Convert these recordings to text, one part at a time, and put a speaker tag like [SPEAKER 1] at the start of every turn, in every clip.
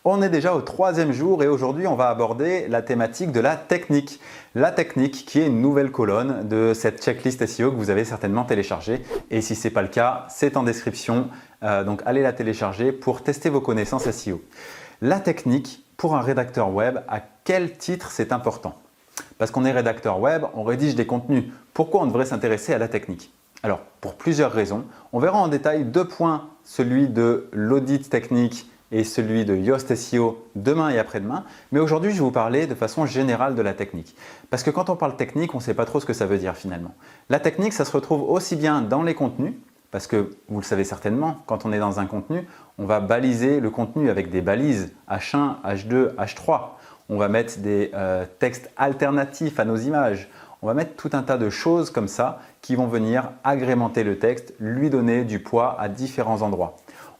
[SPEAKER 1] On est déjà au troisième jour et aujourd'hui on va aborder la thématique de la technique. La technique qui est une nouvelle colonne de cette checklist SEO que vous avez certainement téléchargée. Et si ce n'est pas le cas, c'est en description. Donc allez la télécharger pour tester vos connaissances SEO. La technique pour un rédacteur web, à quel titre c'est important? Parce qu'on est rédacteur web, on rédige des contenus. Pourquoi on devrait s'intéresser à la technique? Alors pour plusieurs raisons. On verra en détail deux points, celui de l'audit technique et celui de Yoast SEO demain et après-demain. Mais aujourd'hui, je vais vous parler de façon générale de la technique. Parce que quand on parle technique, on ne sait pas trop ce que ça veut dire finalement. La technique, ça se retrouve aussi bien dans les contenus, parce que vous le savez certainement, quand on est dans un contenu, on va baliser le contenu avec des balises H1, H2, H3. On va mettre des textes alternatifs à nos images. On va mettre tout un tas de choses comme ça qui vont venir agrémenter le texte, lui donner du poids à différents endroits.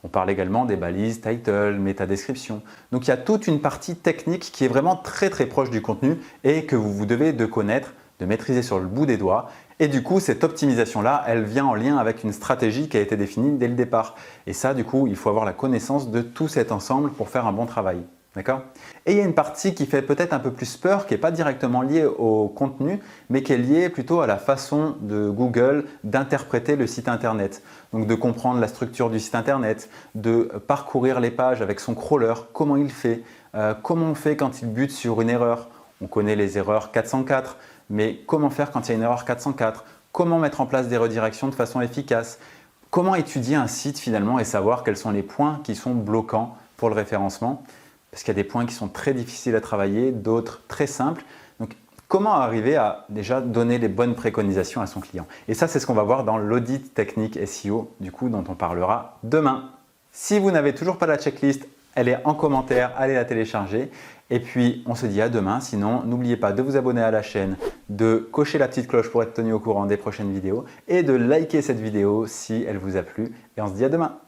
[SPEAKER 1] On parle également des balises title, métadescription. Donc il y a toute une partie technique qui est vraiment très proche du contenu et que vous devez de connaître, de maîtriser sur le bout des doigts. Et du coup, cette optimisation-là, elle vient en lien avec une stratégie qui a été définie dès le départ. Et ça, du coup, il faut avoir la connaissance de tout cet ensemble pour faire un bon travail. D'accord? Et il y a une partie qui fait peut-être un peu plus peur, qui n'est pas directement liée au contenu, mais qui est liée plutôt à la façon de Google d'interpréter le site internet. Donc de comprendre la structure du site internet, de parcourir les pages avec son crawler, comment il fait, comment on fait quand il bute sur une erreur. On connaît les erreurs 404, mais comment faire quand il y a une erreur 404? Comment mettre en place des redirections de façon efficace? Comment étudier un site finalement et savoir quels sont les points qui sont bloquants pour le référencement? Parce qu'il y a des points qui sont très difficiles à travailler, d'autres très simples. Donc, comment arriver à déjà donner les bonnes préconisations à son client? Et ça, c'est ce qu'on va voir dans l'audit technique SEO, du coup, dont on parlera demain. Si vous n'avez toujours pas la checklist, elle est en commentaire, allez la télécharger. Et puis, on se dit à demain. Sinon, n'oubliez pas de vous abonner à la chaîne, de cocher la petite cloche pour être tenu au courant des prochaines vidéos et de liker cette vidéo si elle vous a plu. Et on se dit à demain.